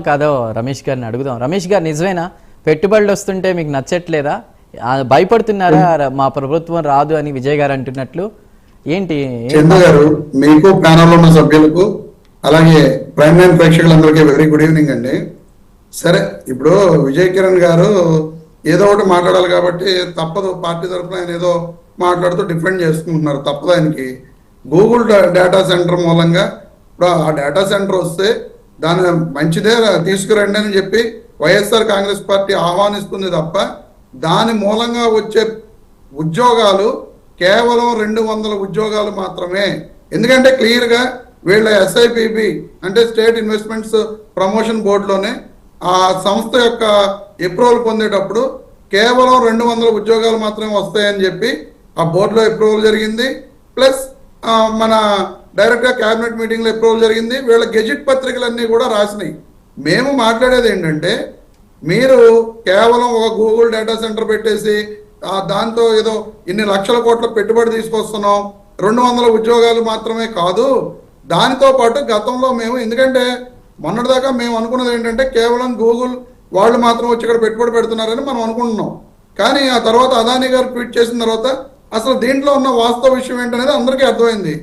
కాదో రమేష్ గారిని అడుగుదాం. రమేష్ గారు, నిజమేనా పెట్టుబడులు వస్తుంటే మీకు నచ్చట్లేదా? భయపడుతున్నారా మా ప్రభుత్వం రాదు అని విజయ్ గారు అంటున్నట్లు? ఏంటి చంద్ర గారు, మీకు ప్యానల్ ఉన్న సభ్యులకు అలాగే ప్రైమ్ లైన్ ప్రేక్షకులందరికీ వెరీ గుడ్ ఈవినింగ్ అండి. సరే, ఇప్పుడు విజయ్ కిరణ్ గారు ఏదో ఒకటి మాట్లాడాలి కాబట్టి తప్పదు, పార్టీ తరఫున ఆయన ఏదో మాట్లాడుతూ డిఫెండ్ చేసుకుంటున్నారు, తప్పదు ఆయనకి. గూగుల్ డేటా సెంటర్ మూలంగా ఇప్పుడు ఆ డేటా సెంటర్ వస్తే దాని మంచిదే తీసుకురండి అని చెప్పి వైఎస్ఆర్ కాంగ్రెస్ పార్టీ ఆహ్వానిస్తుంది తప్ప దాని మూలంగా వచ్చే ఉద్యోగాలు కేవలం 200 ఉద్యోగాలు మాత్రమే. ఎందుకంటే క్లియర్గా వీళ్ళ SIPB అంటే స్టేట్ ఇన్వెస్ట్మెంట్స్ ప్రమోషన్ బోర్డులోనే ఆ సంస్థ యొక్క అప్రూవల్ పొందేటప్పుడు కేవలం 200 ఉద్యోగాలు మాత్రమే వస్తాయని చెప్పి ఆ బోర్డులో అప్రూవల్ జరిగింది. ప్లస్ మన డైరెక్ట్గా క్యాబినెట్ మీటింగ్లో అప్రూవల్ జరిగింది. వీళ్ళ గెజిట్ పత్రికలన్నీ కూడా రాసినాయి. మేము మాట్లాడేది ఏంటంటే, మీరు కేవలం ఒక గూగుల్ డేటా సెంటర్ పెట్టేసి దాంతో ఏదో ఇన్ని లక్షల కోట్ల పెట్టుబడి తీసుకొస్తున్నాం, 200 ఉద్యోగాలు మాత్రమే కాదు, దానితో పాటు గతంలో మేము, ఎందుకంటే మొన్నటిదాకా మేము అనుకున్నది ఏంటంటే కేవలం గూగుల్ వాళ్ళు మాత్రం వచ్చి ఇక్కడ పెట్టుబడి పెడుతున్నారని మనం అనుకుంటున్నాం. కానీ ఆ తర్వాత అదానీ గారు ట్వీట్ చేసిన తర్వాత అసలు దీంట్లో ఉన్న వాస్తవ విషయం ఏంటనేది అందరికీ అర్థమైంది.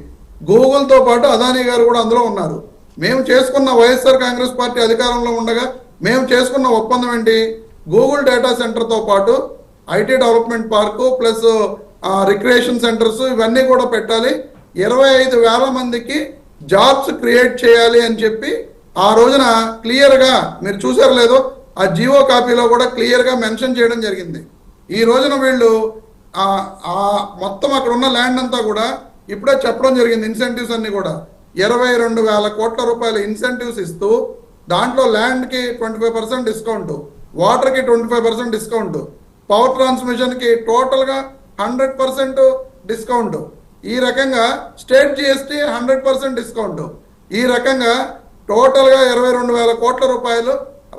గూగుల్తో పాటు అదానీ గారు కూడా అందులో ఉన్నారు. మేము చేసుకున్న వైఎస్ఆర్ కాంగ్రెస్ పార్టీ అధికారంలో ఉండగా మేము చేసుకున్న ఒప్పందం ఏంటి? గూగుల్ డేటా సెంటర్తో పాటు IT development park plus recreation centres ఇవన్నీ కూడా పెట్టాలి, 25,000 మందికి జాబ్స్ క్రియేట్ చేయాలి అని చెప్పి ఆ రోజున క్లియర్గా, మీరు చూసారు లేదో, ఆ జియో కాపీలో కూడా క్లియర్గా మెన్షన్ చేయడం జరిగింది. ఈ రోజున వీళ్ళు మొత్తం అక్కడ ఉన్న ల్యాండ్ అంతా కూడా ఇప్పుడే చెప్పడం జరిగింది. ఇన్సెంటివ్స్ అన్ని కూడా 22,000 కోట్ల రూపాయల ఇన్సెంటివ్స్ ఇస్తూ దాంట్లో ల్యాండ్కి 25% డిస్కౌంట్, వాటర్కి 25% డిస్కౌంట్, పవర్ ట్రాన్స్మిషన్కి టోటల్గా 100% డిస్కౌంట్, ఈ రకంగా స్టేట్ GST 100% డిస్కౌంట్, ఈ రకంగా టోటల్గా 22,000 కోట్ల రూపాయలు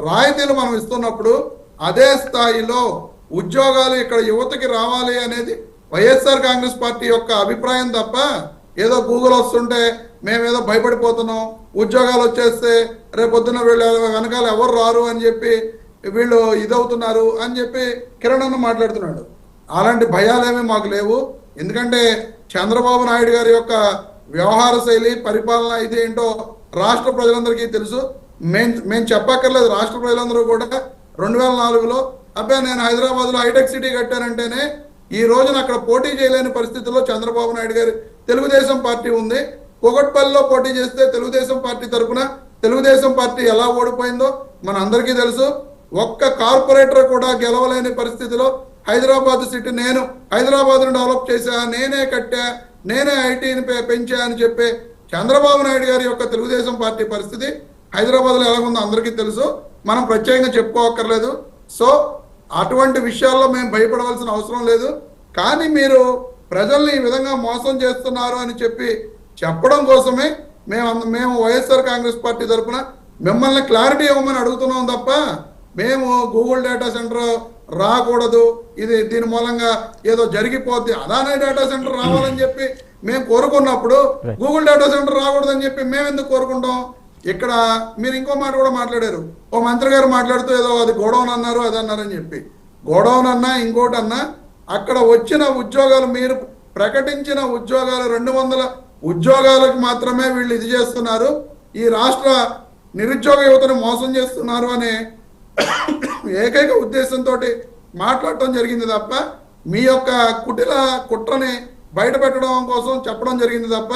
రాయితీలు మనం ఇస్తున్నప్పుడు అదే స్థాయిలో ఉద్యోగాలు ఇక్కడ యువతకి రావాలి అనేది వైఎస్ఆర్ కాంగ్రెస్ పార్టీ యొక్క అభిప్రాయం తప్ప ఏదో గూగుల్ వస్తుంటే మేమేదో భయపడిపోతున్నాం, ఉద్యోగాలు వచ్చేస్తే రేపొద్దున వీళ్ళు వెనకాల ఎవరు రారు అని చెప్పి వీళ్ళు ఇదవుతున్నారు అని చెప్పి కిరణ్ అన్న మాట్లాడుతున్నాడు. అలాంటి భయాలేమీ మాకు లేవు. ఎందుకంటే చంద్రబాబు నాయుడు గారి యొక్క వ్యవహార శైలి, పరిపాలన ఇది ఏంటో రాష్ట్ర ప్రజలందరికీ తెలుసు. మేము చెప్పక్కర్లేదు. రాష్ట్ర ప్రజలందరూ కూడా 2004లో అబ్బాయి నేను హైదరాబాద్లో హైటెక్ సిటీ కట్టానంటేనే ఈ రోజున అక్కడ పోటీ చేయలేని పరిస్థితుల్లో చంద్రబాబు నాయుడు గారి తెలుగుదేశం పార్టీ ఉంది. పొగట్పల్లిలో పోటీ చేస్తే తెలుగుదేశం పార్టీ తరఫున తెలుగుదేశం పార్టీ ఎలా ఓడిపోయిందో మన అందరికీ తెలుసు. ఒక్క కార్పొరేటర్ కూడా గెలవలేని పరిస్థితిలో హైదరాబాద్ సిటీ నేను హైదరాబాద్ను డెవలప్ చేశా, నేనే కట్టా, నేనే ఐటీని పెంచా అని చెప్పే చంద్రబాబు నాయుడు గారి యొక్క తెలుగుదేశం పార్టీ పరిస్థితి హైదరాబాద్లో ఎలాగుందో అందరికీ తెలుసు, మనం ప్రత్యేకంగా చెప్పుకోవక్కర్లేదు. సో అటువంటి విషయాల్లో మేము భయపడవలసిన అవసరం లేదు. కానీ మీరు ప్రజల్ని ఈ విధంగా మోసం చేస్తున్నారు అని చెప్పి చెప్పడం కోసమే మేము వైఎస్ఆర్ కాంగ్రెస్ పార్టీ తరఫున మిమ్మల్ని క్లారిటీ ఇవ్వమని అడుగుతున్నాం తప్ప మేము గూగుల్ డేటా సెంటర్ రాకూడదు, ఇది దీని మూలంగా ఏదో జరిగిపోద్ది, అదానీ డేటా సెంటర్ రావాలని చెప్పి మేము కోరుకున్నప్పుడు గూగుల్ డేటా సెంటర్ రాకూడదని చెప్పి మేము ఎందుకు కోరుకుంటాం? ఇక్కడ మీరు ఇంకో మాట కూడా మాట్లాడారు. ఓ మంత్రి గారు మాట్లాడుతూ ఏదో అది గోడౌన్ అన్నారు, అది అన్నారని చెప్పి. గోడౌన్ అన్నా ఇంకోటి అన్నా అక్కడ వచ్చిన ఉద్యోగాలు, మీరు ప్రకటించిన ఉద్యోగాలు 200 ఉద్యోగాలకు మాత్రమే వీళ్ళు ఇది చేస్తున్నారు, ఈ రాష్ట్ర నిరుద్యోగ యువతను మోసం చేస్తున్నారు అనే ఏకైక ఉద్దేశంతో మాట్లాడటం జరిగింది తప్ప మీ యొక్క కుట్రని బయట పెట్టడం కోసం చెప్పడం జరిగింది తప్ప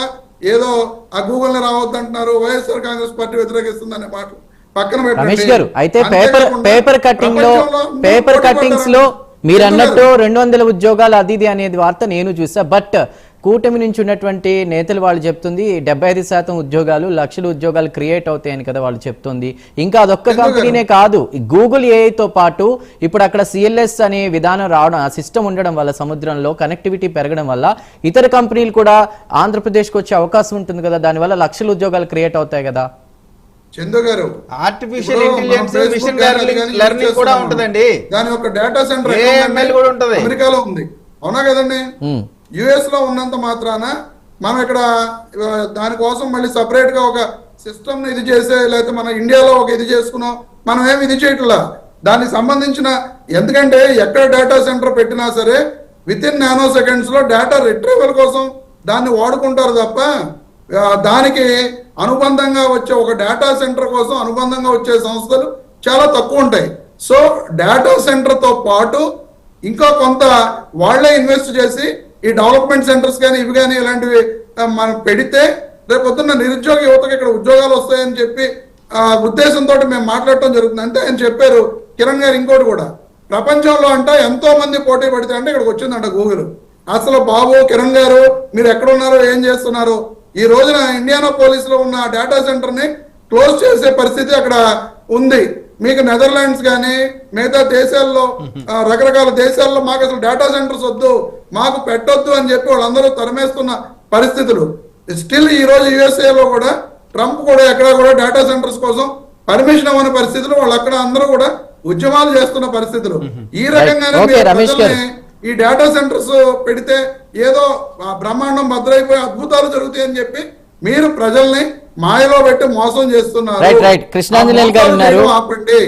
ఏదో ఆ గూగుల్ని రావద్దంటున్నారు, వైఎస్ఆర్ కాంగ్రెస్ పార్టీ వ్యతిరేకిస్తుందనే మాట పక్కన రమేష్ గారు, అయితే పేపర్ కట్టింగ్స్ లో మీరు అన్నట్టు 200 ఉద్యోగాలు అది అనేది వార్త నేను చూసా. బట్ కూటమి నుంచి ఉన్నటువంటి నేతలు వాళ్ళు చెప్తుంది 75% ఉద్యోగాలు, లక్షల ఉద్యోగాలు క్రియేట్ అవుతాయని కదా వాళ్ళు చెప్తుంది. ఇంకా అదొక్క కంపెనీనే కాదు, గూగుల్ ఏఐతో పాటు ఇప్పుడు అక్కడ CLS అనే విధానం రావడం, ఆ సిస్టమ్ ఉండడం వల్ల సముద్రంలో కనెక్టివిటీ పెరగడం వల్ల ఇతర కంపెనీలు కూడా ఆంధ్రప్రదేశ్కి వచ్చే అవకాశం ఉంటుంది కదా, దానివల్ల లక్షల ఉద్యోగాలు క్రియేట్ అవుతాయి కదా. చందు గారు, ఆర్టిఫిషియల్ ఇంటెలిజెన్స్, మిషన్ లెర్నింగ్ కూడా ఉంటదండి, దాని యొక్క డేటా సెంటర్ కూడా ఉంటది, అమెరికాలో ఉంది, అవునా కదండి? US లో ఉన్నంత మాత్రాన మనం ఇక్కడ దానికోసం మళ్ళీ సపరేట్ గా ఒక సిస్టమ్ ఇది చేసే, లేకపోతే మన ఇండియాలో ఒక ఇది చేసుకున్నాం, మనం ఏమి ఇది చేయట్లా. దానికి సంబంధించిన, ఎందుకంటే ఎక్కడ డేటా సెంటర్ పెట్టినా సరే విత్ ఇన్ నానో సెకండ్స్ లో డేటా రిట్రీవల్ కోసం దాన్ని వాడుకుంటారు తప్ప దానికి అనుబంధంగా వచ్చే ఒక డేటా సెంటర్ కోసం అనుబంధంగా వచ్చే సంస్థలు చాలా తక్కువ ఉంటాయి. సో డేటా సెంటర్ తో పాటు ఇంకా కొంత వాళ్లే ఇన్వెస్ట్ చేసి ఈ డెవలప్మెంట్ సెంటర్స్ కానీ ఇవి కానీ ఇలాంటివి మనం పెడితే రేపు పొద్దున్న నిరుద్యోగ యువతకు ఇక్కడ ఉద్యోగాలు వస్తాయని చెప్పి ఉద్దేశంతో మేము మాట్లాడటం జరుగుతుంది. అంతే ఆయన చెప్పారు కిరణ్ గారు. ఇంకోటి కూడా, ప్రపంచంలో అంట ఎంతో మంది పోటీ పడితే అంటే ఇక్కడికి వచ్చిందంట గూగుల్. అసలు బాబు కిరణ్ గారు మీరు ఎక్కడ ఉన్నారో ఏం చేస్తున్నారు? ఈ రోజున ఇండియానాపోలిస్ లో ఉన్న డేటా సెంటర్ ని క్లోజ్ చేసే పరిస్థితి అక్కడ ఉంది. మీకు నెదర్లాండ్స్ కానీ మిగతా దేశాల్లో రకరకాల దేశాల్లో మాకు అసలు డేటా సెంటర్స్ వద్దు, మాకు పెట్టొద్దు అని చెప్పి వాళ్ళందరూ తరిమేస్తున్న పరిస్థితులు. స్టిల్ ఈ రోజు యుఎస్ఏలో కూడా ట్రంప్ కూడా ఎక్కడ కూడా డేటా సెంటర్స్ కోసం పర్మిషన్ ఇవ్వని పరిస్థితులు, వాళ్ళు అక్కడ అందరూ కూడా ఉద్యమాలు చేస్తున్న పరిస్థితులు. ఈ రకంగానే ఈ డేటా సెంటర్స్ పెడితే ఏదో బ్రహ్మాండం భద్రైపోయి అద్భుతాలు జరుగుతాయి అని చెప్పి మీరు ప్రజల్ని మాయలో పెట్టి మోసం చేస్తున్నారు. ఆపండి.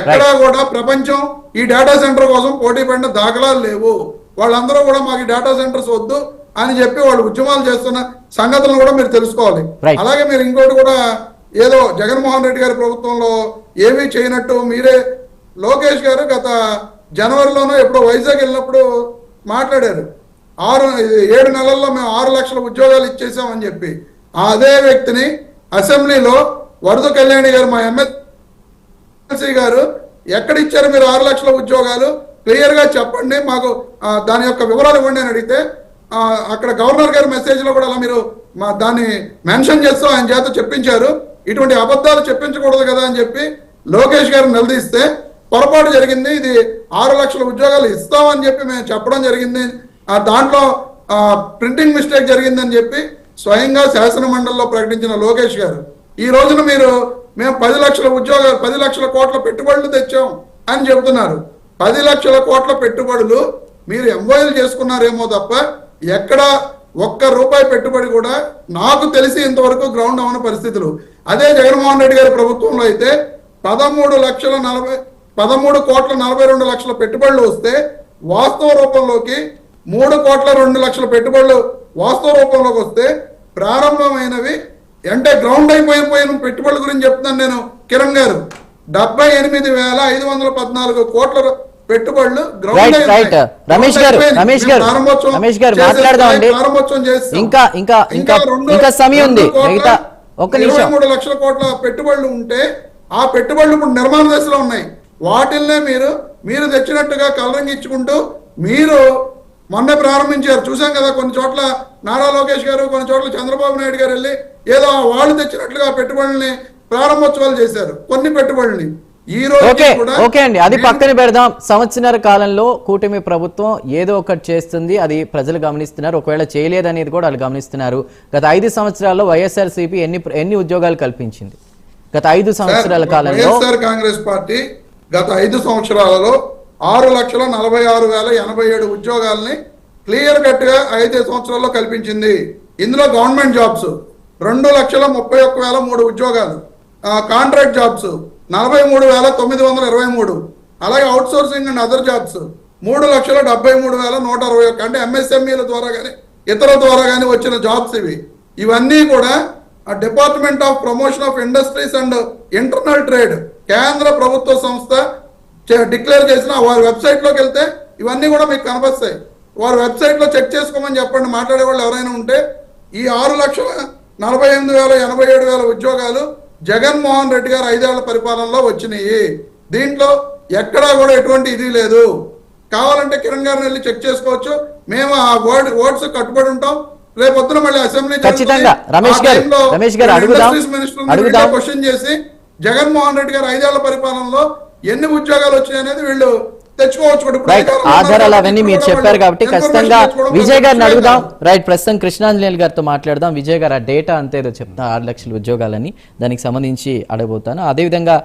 ఎక్కడా కూడా ప్రపంచం ఈ డేటా సెంటర్ కోసం పోటీ పడిన దాఖలాలు లేవు. వాళ్ళందరూ కూడా మాకు డేటా సెంటర్స్ వద్దు అని చెప్పి వాళ్ళు ఉద్యమాలు చేస్తున్న సంగతులను కూడా మీరు తెలుసుకోవాలి. అలాగే మీరు ఇంకోటి కూడా, ఏదో జగన్మోహన్ రెడ్డి గారి ప్రభుత్వంలో ఏమీ చేయనట్టు మీరే, లోకేష్ గారు గత జనవరిలోనో ఎప్పుడో వైజాగ్ వెళ్ళినప్పుడు మాట్లాడారు, 7 నెలల్లో మేము 6 లక్షల ఉద్యోగాలు ఇచ్చేసామని చెప్పి. అదే వ్యక్తిని అసెంబ్లీలో వరద కళ్యాణి గారు, మా ఎమ్మెల్సీ గారు, ఎక్కడ ఇచ్చారు మీరు 6 లక్షల ఉద్యోగాలు క్లియర్ గా చెప్పండి మాకు, దాని యొక్క వివరాలు ఇవ్వండి అని అడిగితే అక్కడ గవర్నర్ గారి మెసేజ్ లో కూడా అలా మీరు దాన్ని మెన్షన్ చేస్తూ ఆయన చేత చెప్పించారు. ఇటువంటి అబద్ధాలు చెప్పించకూడదు కదా అని చెప్పి లోకేష్ గారు నిలదీస్తే పొరపాటు జరిగింది, ఇది 6 లక్షల ఉద్యోగాలు ఇస్తామని చెప్పి మేము చెప్పడం జరిగింది, దాంట్లో ప్రింటింగ్ మిస్టేక్ జరిగిందని చెప్పి స్వయంగా శాసన మండలిలో ప్రకటించిన లోకేష్ గారు ఈ రోజున మేము 10 లక్షల ఉద్యోగాలు 10 లక్షల కోట్ల పెట్టుబడులు తెచ్చాం అని చెబుతున్నారు. 10 లక్షల కోట్ల పెట్టుబడులు మీరు ఎంఓఎల్ చేసుకున్నారేమో తప్ప ఎక్కడ ఒక్క రూపాయి పెట్టుబడి కూడా నాకు తెలిసి ఇంతవరకు గ్రౌండ్ అవన పరిస్థితులు. అదే జగన్మోహన్ రెడ్డి గారి ప్రభుత్వంలో అయితే 13,42,00,000 పెట్టుబడులు వస్తే వాస్తవ రూపంలోకి 3,02,00,000 పెట్టుబడులు వాస్తవ రూపంలోకి వస్తే ప్రారంభమైనవి అంటే గ్రౌండ్ అయిపోయిన పెట్టుబడుల గురించి చెప్తున్నాను నేను. కిరణ్ గారు 78,514 కోట్ల పెట్టుబడులు గ్రౌండ్ రమేష్ గారు మాట్లాడదామండి. ఇంకా సమయం ఉంది. 23 లక్షల కోట్ల పెట్టుబడులు ఉంటే ఆ పెట్టుబడులు ఇప్పుడు నిర్మాణ దశలో ఉన్నాయి. వాటిల్నే మీరు తెచ్చినట్టుగా కలరింగ్ ఇచ్చుకుంటూ మీరు మొన్న ప్రారంభించారు. చూసాం కదా, కొన్ని చోట్ల నారా లోకేష్ గారు, కొన్ని చోట్ల చంద్రబాబు నాయుడు గారు వెళ్ళి ఏదో వాళ్ళు తెచ్చినట్లుగా పెట్టుబడుల్ని ప్రారంభోత్సవాలు చేశారు. కొన్ని పెట్టుబడుల్ని ఈ రోజు ఓకే అండి, అది పక్కన పెడదాం. సంవత్సరాల కాలంలో కూటమి ప్రభుత్వం ఏదో ఒకటి చేస్తుంది, అది ప్రజలు గమనిస్తున్నారు. ఒకవేళ చేయలేదనేది కూడా వాళ్ళు గమనిస్తున్నారు. గత 5 సంవత్సరాల్లో వైఎస్ఆర్సీపీ ఎన్ని ఉద్యోగాలు కల్పించింది? గత 5 సంవత్సరాల కాలంలో వైఎస్ఆర్ కాంగ్రెస్ పార్టీ గత 5 సంవత్సరాలలో 6,46,087 ఉద్యోగాల్ని క్లియర్ కట్ గా 5 సంవత్సరాల్లో కల్పించింది. ఇందులో గవర్నమెంట్ జాబ్స్ 2,31,003 ఉద్యోగాలు, కాంట్రాక్ట్ జాబ్స్ 43,923, అలాగే out sourcing and other jobs 3,73,121. అంటే ఎంఎస్ఎంఈల ద్వారా కానీ ఇతర ద్వారా కానీ వచ్చిన జాబ్స్ ఇవన్నీ కూడా department of promotion of industries and internal trade కేంద్ర ప్రభుత్వ సంస్థ డిక్లేర్ చేసిన వారి వెబ్సైట్ లోకి వెళ్తే ఇవన్నీ కూడా మీకు కనిపిస్తాయి. వారి వెబ్సైట్ లో చెక్ చేసుకోమని చెప్పండి మాట్లాడే వాళ్ళు ఎవరైనా ఉంటే. ఈ 6,48,087 ఉద్యోగాలు జగన్మోహన్ రెడ్డి గారు 5 ఏళ్ల పరిపాలనలో వచ్చినాయి. దీంట్లో ఎక్కడా కూడా ఎటువంటి ఇది లేదు. కావాలంటే కిరణ్ గారిని వెళ్ళి చెక్ చేసుకోవచ్చు. మేము ఆ వర్డ్స్ కట్టుబడి ఉంటాం. రేపొద్దున మళ్ళీ అసెంబ్లీ క్వశ్చన్ చేసి జగన్మోహన్ రెడ్డి గారు 5 ఏళ్ల పరిపాలనలో ఎన్ని ఉద్యోగాలు వచ్చాయి అనేది వీళ్ళు తెచ్చుకోవచ్చు. ఆధారాలు అవన్నీ మీరు చెప్పారు కాబట్టి ఖచ్చితంగా విజయ్ గారిని అడుగుదాం. రైట్, ప్రస్తుతం కృష్ణాంజనేయులు గారితో మాట్లాడదాం. విజయ్ గారు ఆ డేటా అంతేదో చెప్తా 6 లక్షల ఉద్యోగాలని, దానికి సంబంధించి అడగబోతాను. అదేవిధంగా